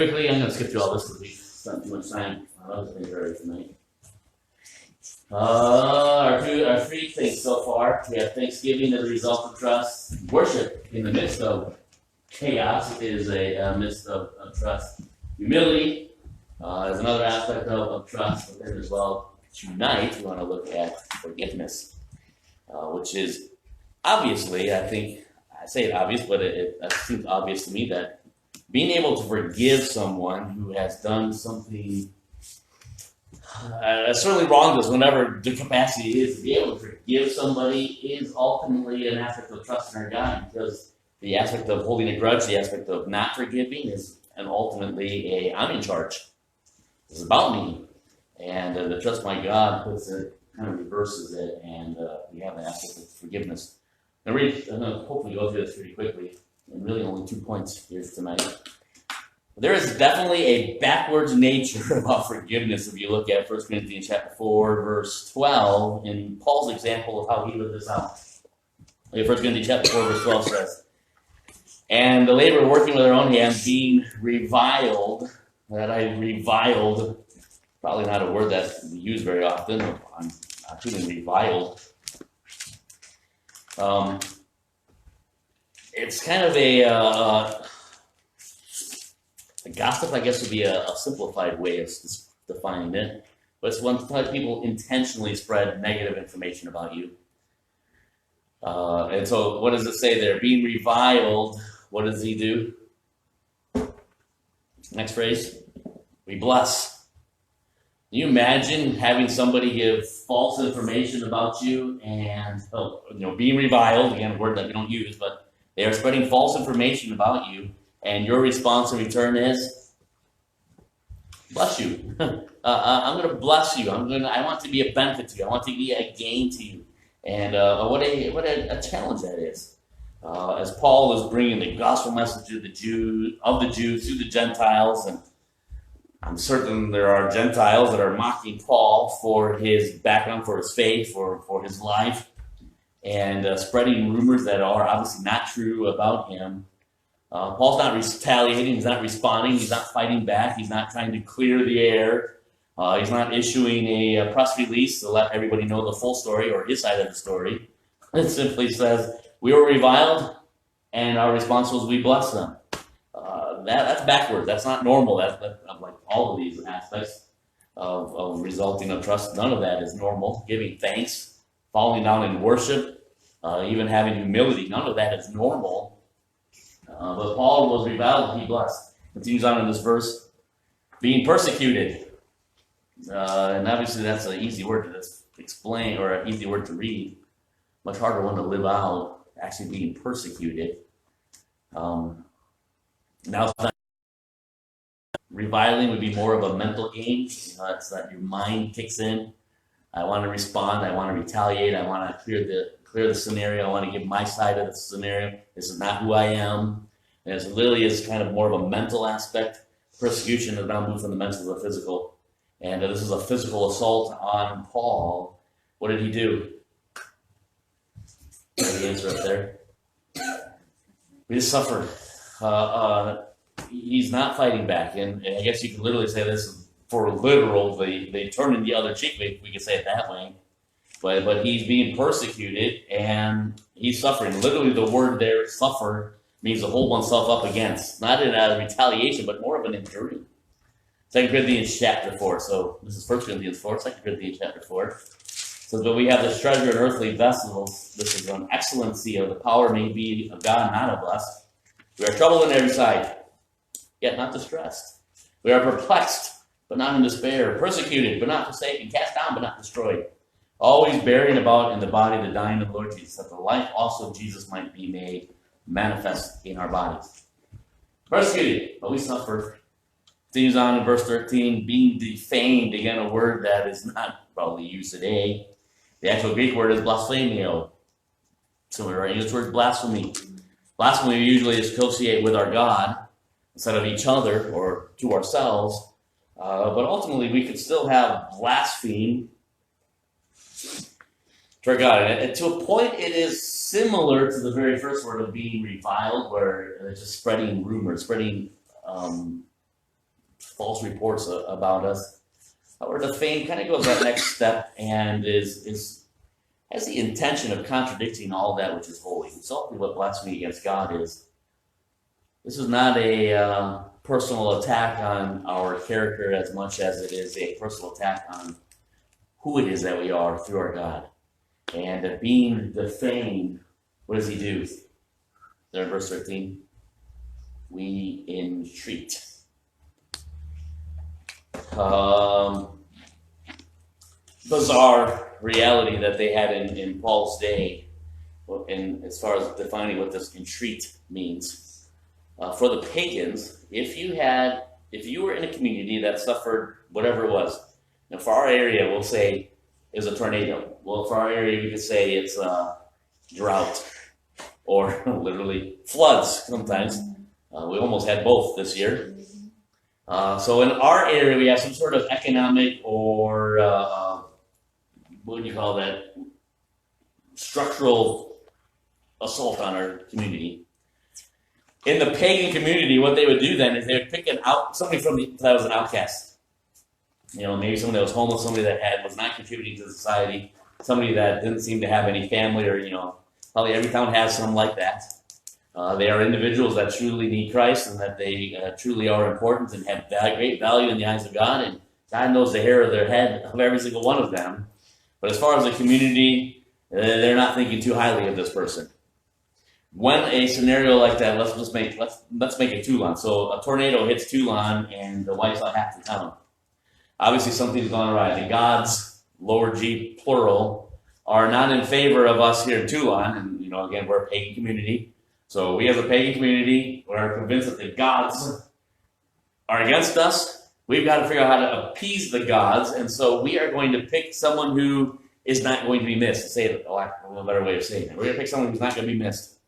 quickly, I'm going to skip through all this because we spent too much time on other things already tonight. Our three things so far. We have Thanksgiving as a result of trust. Worship in the midst of chaos is a midst of trust. Humility is another aspect of trust. But then as well, tonight we want to look at forgiveness, which is obviously, I think, I say it obvious, but it seems obvious to me that being able to forgive someone who has done something certainly wronged us, whenever the capacity is to be able to forgive somebody, is ultimately an aspect of trust in our God, because the aspect of holding a grudge, the aspect of not forgiving is, and ultimately, I'm in charge. It's about me. And the trust my God puts it, kind of reverses it, and we have an aspect of forgiveness. I'm going to hopefully go through this pretty quickly, and really only 2 points here tonight. There is definitely a backwards nature about forgiveness if you look at 1 Corinthians chapter 4, verse 12, in Paul's example of how he lived this out. 1 Corinthians chapter 4, verse 12 says, "And the labor working with their own hands, being reviled," that I reviled, probably not a word that's used very often, I'm feeling reviled. It's kind of a gossip, I guess, would be a simplified way of defining it. But it's when people intentionally spread negative information about you. And so what does it say there? Being reviled, what does he do? Next phrase, we bless. Can you imagine having somebody give false information about you and, being reviled, again, a word that we don't use, but they are spreading false information about you, and your response in return is, bless you. I'm going to bless you. I want to be a benefit to you. I want to be a gain to you. And what a challenge that is. As Paul is bringing the gospel message to the Jews to the Gentiles, and I'm certain there are Gentiles that are mocking Paul for his background, for his faith, for his life, and spreading rumors that are obviously not true about him. Paul's not retaliating, he's not responding, he's not fighting back, he's not trying to clear the air, he's not issuing a press release to let everybody know the full story or his side of the story. It simply says, we were reviled, and our response was, we bless them. That's backwards, that's not normal, that's like all of these aspects of resulting of trust, none of that is normal. Giving thanks, falling down in worship, even having humility, none of that is normal. But Paul was reviled, he blessed. Continues on in this verse, being persecuted. And obviously that's an easy word to explain, or an easy word to read. Much harder one to live out, actually being persecuted. Now, reviling would be more of a mental game. It's that your mind kicks in. I want to respond, I want to retaliate, I want to clear the scenario, I want to give my side of the scenario. This is not who I am. And it literally is kind of more of a mental aspect. Persecution has now moved from the mental to the physical. And this is a physical assault on Paul. What did he do? The answer up there. We just suffered. He's not fighting back. And I guess you could literally say this for literal. They turn in the other cheek. We could say it that way. But he's being persecuted and he's suffering. Literally the word there, suffer, means to hold oneself up against. Not in a retaliation, but more of an enduring. 2 Corinthians chapter 4. So this is 1 Corinthians 4, 2 Corinthians chapter 4. So, but we have this treasure in earthly vessels. This is an excellency of the power may be of God, not of us. We are troubled on every side, yet not distressed. We are perplexed, but not in despair. Persecuted, but not forsaken. Cast down, but not destroyed. Always bearing about in the body the dying of the Lord Jesus, that the life also of Jesus might be made manifest in our bodies. Persecuted, but we suffer. Continues on in verse 13, being defamed, again a word that is not probably used today. The actual Greek word is blasphemio. Similar to English word blasphemy. Blasphemy we usually associate with our God instead of each other or to ourselves. But ultimately we could still have blaspheme to our God. And to a point it is similar to the very first word of being reviled, where it's just spreading rumors, spreading false reports about us. Our defamed kind of goes that next step and has the intention of contradicting all that which is holy. It's ultimately what blasphemy against God is. This is not a personal attack on our character as much as it is a personal attack on who it is that we are through our God. And being defamed, what does he do? There in verse 13, we entreat. Bizarre reality that they had in Paul's day, in as far as defining what this entreat means. For the pagans, if you were in a community that suffered whatever it was, now for our area, we'll say is a tornado. Well, for our area, we could say it's a drought or literally floods sometimes. We almost had both this year. So in our area, we have some sort of economic or what do you call that? Structural assault on our community. In the pagan community, what they would do then is they would pick somebody that was an outcast. Maybe somebody that was homeless, somebody that was not contributing to society, somebody that didn't seem to have any family, or probably every town has some like that. They are individuals that truly need Christ and that they truly are important and have great value in the eyes of God, and God knows the hair of their head of every single one of them. But as far as the community, they're not thinking too highly of this person. When a scenario like that, let's make it Toulon. So a tornado hits Toulon and wipes out half the town. Obviously, something's gone awry. The gods, lower G plural, are not in favor of us here in Toulon. And again, we're a pagan community. So we as a pagan community are convinced that the gods are against us. We've got to figure out how to appease the gods, and so we are going to pick someone who is not going to be missed. To say it a better way of saying it. We're going to pick someone who's not going to be missed.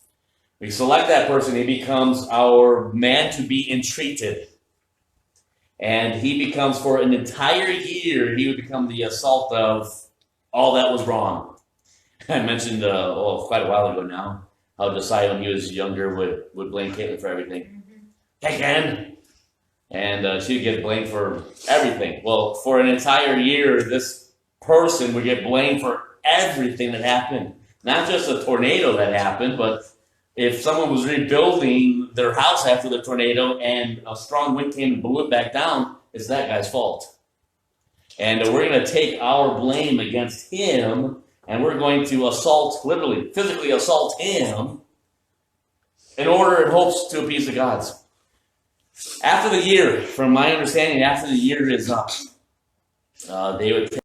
We select that person. He becomes our man to be entreated. And he becomes, for an entire year, he would become the assault of all that was wrong. I mentioned quite a while ago now how Josiah, when he was younger, would blame Caitlin for everything. Hey, Ken! And she would get blamed for everything. Well, for an entire year, this person would get blamed for everything that happened. Not just a tornado that happened, but if someone was rebuilding their house after the tornado and a strong wind came and blew it back down, it's that guy's fault. And we're going to take our blame against him, and we're going to literally, physically assault him in order and hopes to appease the gods. After the year, from my understanding, after the year is up, they would take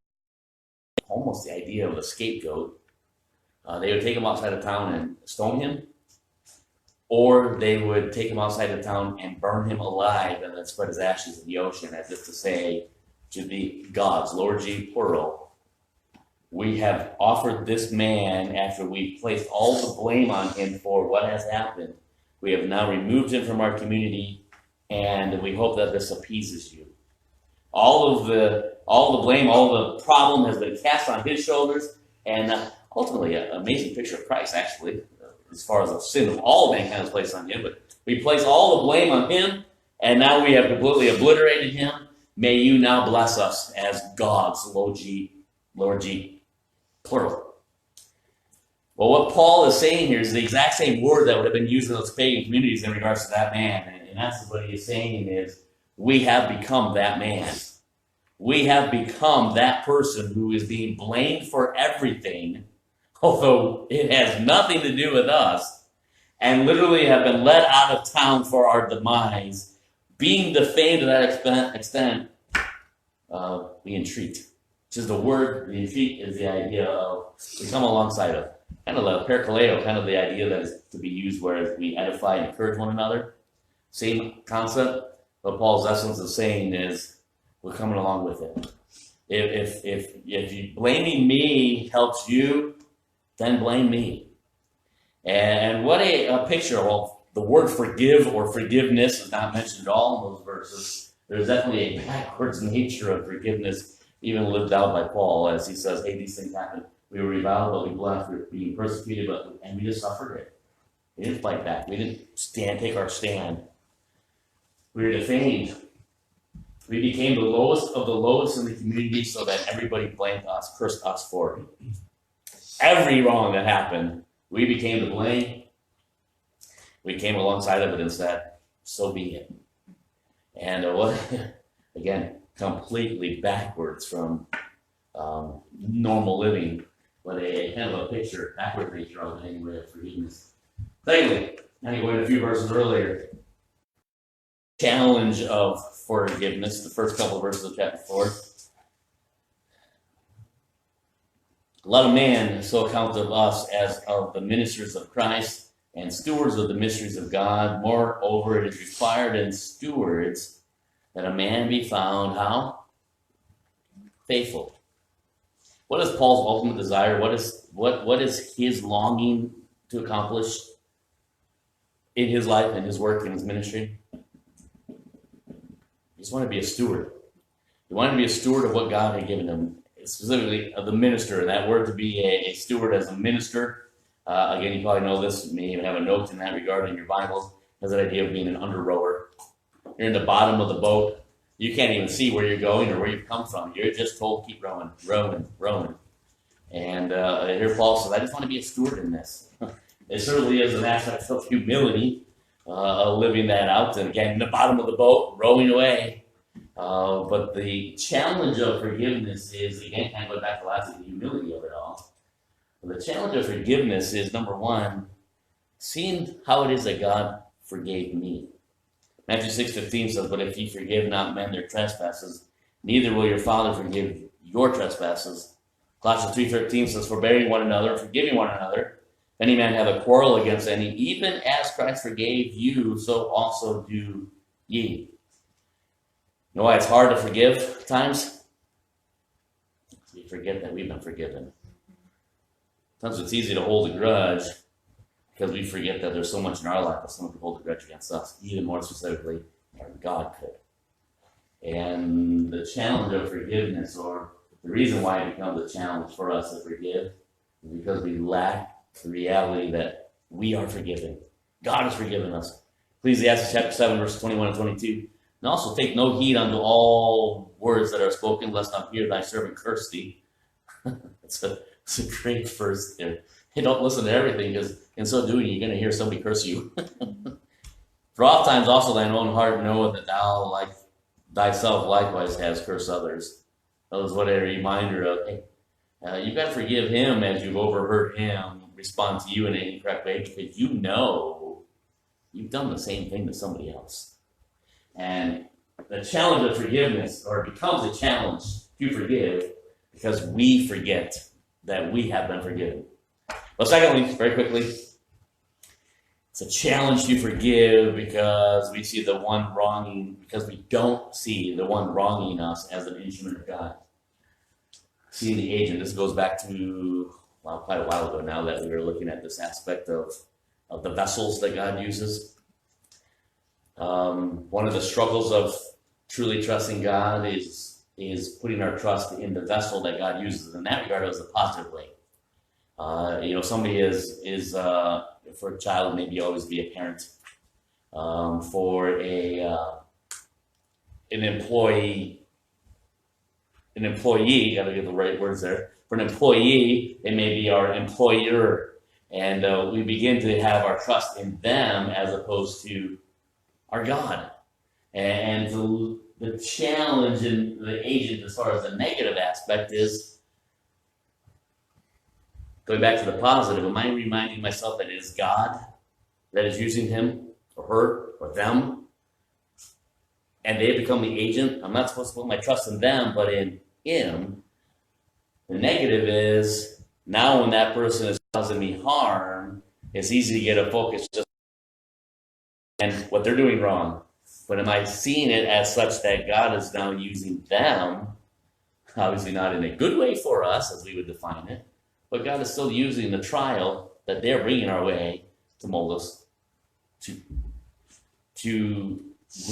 almost the idea of a scapegoat. They would take him outside of town and stone him, or they would take him outside of town and burn him alive and then spread his ashes in the ocean, as if to say to the gods, lower G plural, we have offered this man, after we placed all the blame on him for what has happened, we have now removed him from our community, and we hope that this appeases you. All the blame, all the problem has been cast on his shoulders, and ultimately an amazing picture of Christ, actually, as far as the sin of all mankind is placed on him. But we place all the blame on him, and now we have completely obliterated him. May you now bless us as gods, lower G, plural. Well, what Paul is saying here is the exact same word that would have been used in those pagan communities in regards to that man. And that's what he is saying is, we have become that man. We have become that person who is being blamed for everything, although it has nothing to do with us, and literally have been let out of town for our demise. Being defamed to that extent, we entreat. Which is the word, the entreat is the idea of, we come alongside of. Kind of the parakaleo, kind of the idea that is to be used where we edify and encourage one another. Same concept. What Paul's essence is saying is, we're coming along with it. If you blaming me helps you, then blame me. And what a picture. Well, the word forgive or forgiveness is not mentioned at all in those verses. There's definitely a backwards nature of forgiveness, even lived out by Paul, as he says, hey, these things happen. We were reviled, but we blessed. We were being persecuted, and we just suffered it. We didn't fight back. We didn't take our stand. We were defamed. We became the lowest of the lowest in the community so that everybody blamed us, cursed us for it. Every wrong that happened, we became the blame. We came alongside of it and said, so be it. And again, completely backwards from normal living, but a kind of a picture, backward picture of it anyway of forgiveness. Secondly, and going a few verses earlier, challenge of forgiveness, the first couple of verses of chapter 4. Let a man so account of us as of the ministers of Christ and stewards of the mysteries of God. Moreover, it is required in stewards that a man be found, how? Faithful. What is Paul's ultimate desire? What is his longing to accomplish in his life, in his work, in his ministry? He just wanted to be a steward. He wanted to be a steward of what God had given him, specifically of the minister. That word to be a steward as a minister. Again, you probably know this. You may even have a note in that regard in your Bible. Has that idea of being an under rower. You're in the bottom of the boat. You can't even see where you're going or where you've come from. You're just told keep rowing, rowing, rowing. And here Paul says, I just want to be a steward in this. It certainly is an aspect of humility, living that out. And again, in the bottom of the boat, rowing away. But the challenge of forgiveness is, again, kind of going back to last week, the humility of it all. The challenge of forgiveness is, number one, seeing how it is that God forgave me. Matthew 6:15 says, but if ye forgive not men their trespasses, neither will your Father forgive your trespasses. Colossians 3:13 says, forbearing one another, forgiving one another. If any man have a quarrel against any, even as Christ forgave you, so also do ye. You know why it's hard to forgive at times? We forget that we've been forgiven. Sometimes it's easy to hold a grudge because we forget that there's so much in our life that someone could hold a grudge against us, even more specifically, than God could. And the challenge of forgiveness, or the reason why it becomes a challenge for us to forgive, is because we lack the reality that we are forgiven. God has forgiven us. Ecclesiastes chapter 7, verses 21 and 22. And also take no heed unto all words that are spoken, lest I hear thy servant curse thee. It's a great verse there. Hey, don't listen to everything, because in so doing, you're going to hear somebody curse you. For oftentimes also thine own heart knoweth that thou like thyself likewise has cursed others. That was what a reminder of, hey, you've got to forgive him as you've overheard him respond to you in an incorrect way, because you know you've done the same thing to somebody else. And the challenge of forgiveness, or it becomes a challenge to forgive, because we forget that we have been forgiven. Well, secondly, very quickly, it's a challenge to forgive because we see the one wronging, because we don't see the one wronging us as an instrument of God. Seeing the agent, this goes back to, well, quite a while ago now that we were looking at this aspect of the vessels that God uses. One of the struggles of truly trusting God is putting our trust in the vessel that God uses. In that regard, it was a positive way. Somebody is for a child, maybe always be a parent. For an employee, gotta get the right words there. For an employee, it may be our employer, and we begin to have our trust in them as opposed to our God. And the challenge in the agent, as far as the negative aspect, is going back to the positive. Am I reminding myself that it is God that is using him or her or them, and they become the agent? I'm not supposed to put my trust in them, but in him. The negative is, now when that person is causing me harm, it's easy to get a focus just and what they're doing wrong. But am I seeing it as such that God is now using them, obviously not in a good way for us, as we would define it, but God is still using the trial that they're bringing our way to mold us, to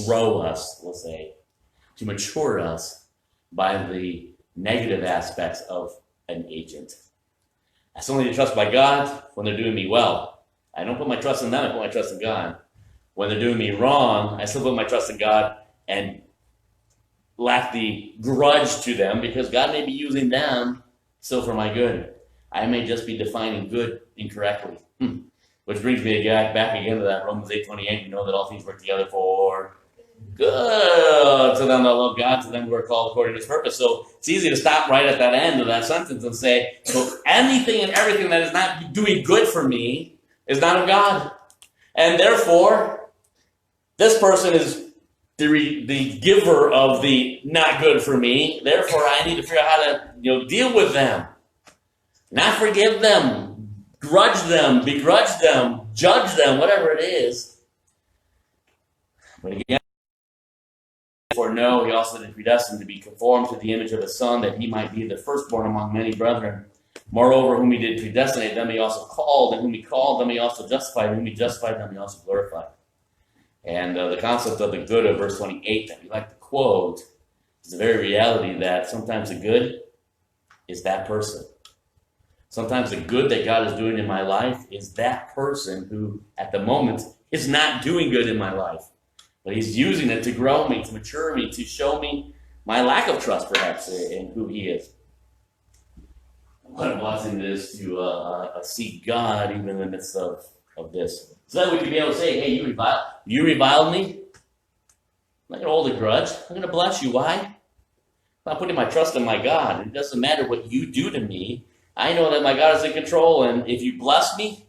grow us, we'll say, to mature us by the negative aspects of an agent. I still need to trust by God when they're doing me well. I don't put my trust in them, I put my trust in God. When they're doing me wrong, I still put my trust in God, and lack the grudge to them, because God may be using them still for my good. I may just be defining good incorrectly. Which brings me back again to that Romans 8:28. We know that all things work together for good to them that love God, to them who are called according to His purpose. So it's easy to stop right at that end of that sentence and say, so anything and everything that is not doing good for me is not of God. And therefore, this person is the giver of the not good for me. Therefore, I need to figure out how to deal with them. Not forgive them, grudge them, begrudge them, judge them, whatever it is. But again, for no, he also did predestined to be conformed to the image of His Son, that He might be the firstborn among many brethren. Moreover, whom He did predestinate, them He also called, and whom He called, them He also justified, and whom He justified, them He also glorified. And the concept of the good of verse 28 that we like to quote is the very reality that sometimes the good is that person. Sometimes the good that God is doing in my life is that person who, at the moment, is not doing good in my life. But He's using it to grow me, to mature me, to show me my lack of trust, perhaps, in who He is. What a blessing it is to seek God even in the midst of this. So that we can be able to say, hey, you reviled me. I'm not going to hold a grudge. I'm going to bless you. Why? I'm putting my trust in my God. It doesn't matter what you do to me. I know that my God is in control, and if you bless me,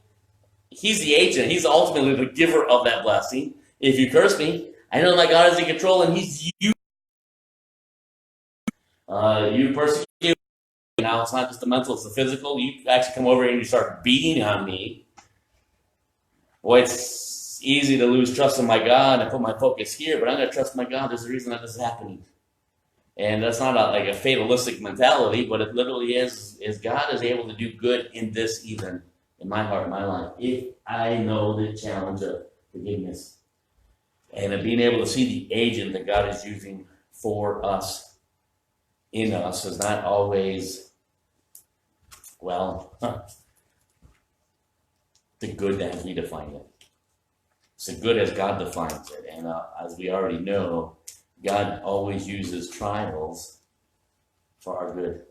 He's the agent. He's ultimately the giver of that blessing. If you curse me, I know my God is in control, and He's you persecute me. Now it's not just the mental, it's the physical. You actually come over and you start beating on me. Boy, it's easy to lose trust in my God and put my focus here, but I'm going to trust my God. There's a reason that this is happening. And that's not like a fatalistic mentality, but it literally is God is able to do good in this, even in my heart, in my life, if I know the challenge of forgiveness. And of being able to see the agent that God is using for us, in us, is not always, the good as we define it. It's the good as God defines it. And as we already know, God always uses trials for our good.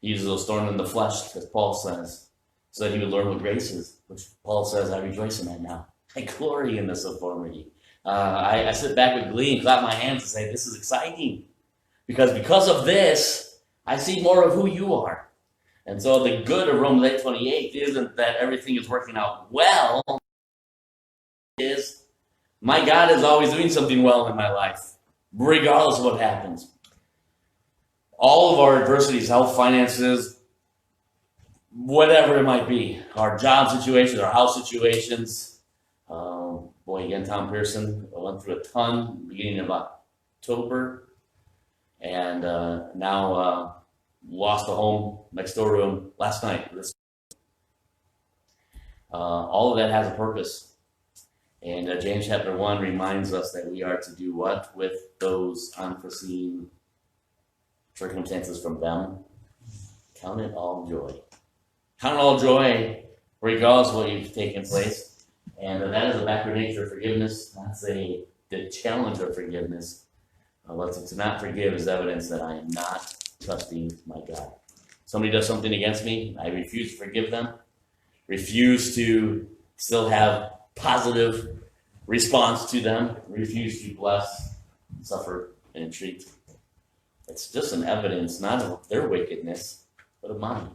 He uses those thorns in the flesh, as Paul says, so that He would learn what grace is, which Paul says, I rejoice in that now. I glory in this authority. I sit back with glee and clap my hands and say, this is exciting. Because of this, I see more of who you are. And so the good of Romans 8:28 isn't that everything is working out well. It is my God is always doing something well in my life, regardless of what happens. All of our adversities, health, finances, whatever it might be, our job situations, our house situations. Again, Tom Pearson went through a ton beginning of October, and now lost a home next door to him last night. All of that has a purpose. And James chapter 1 reminds us that we are to do what with those unforeseen circumstances from them? Count it all joy. Count it all joy, regardless of what you've taken place. And that is a backward nature of forgiveness. That's the challenge of forgiveness. But to not forgive is evidence that I am not trusting my God. Somebody does something against me, I refuse to forgive them, refuse to still have positive response to them, refuse to bless, suffer, and entreat. It's just an evidence not of their wickedness, but of mine.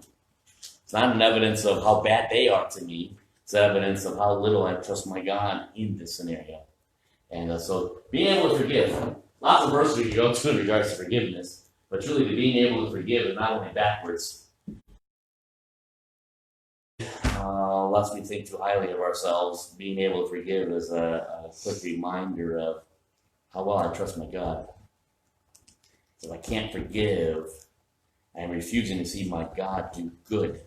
It's not an evidence of how bad they are to me. It's evidence of how little I trust my God in this scenario. And so being able to forgive, lots of verses we can go to in regards to forgiveness, but truly the being able to forgive is not only backwards, lest we think too highly of ourselves. Being able to forgive is a quick reminder of how well I trust my God. If I can't forgive, I am refusing to see my God do good,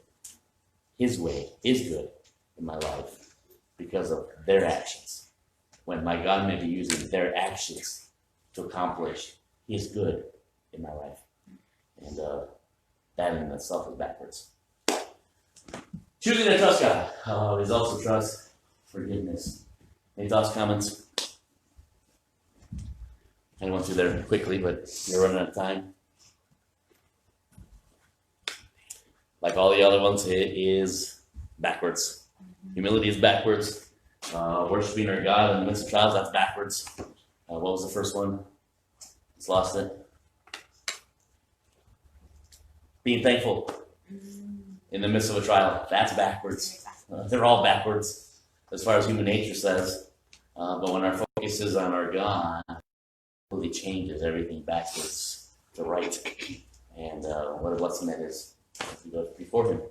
His way, His good in my life because of their actions. When my God may be using their actions to accomplish His good in my life. And that in itself is backwards. Choosing to trust God results of trust, forgiveness. Any thoughts, comments? I went through there quickly, but we're running out of time. Like all the other ones, it is backwards. Humility is backwards. Worshiping our God in the midst of trials, that's backwards. What was the first one? Just lost it. Being thankful in the midst of a trial, that's backwards. They're all backwards as far as human nature says. But when our focus is on our God, it really changes everything backwards to right. And what a blessing that is as we go before Him.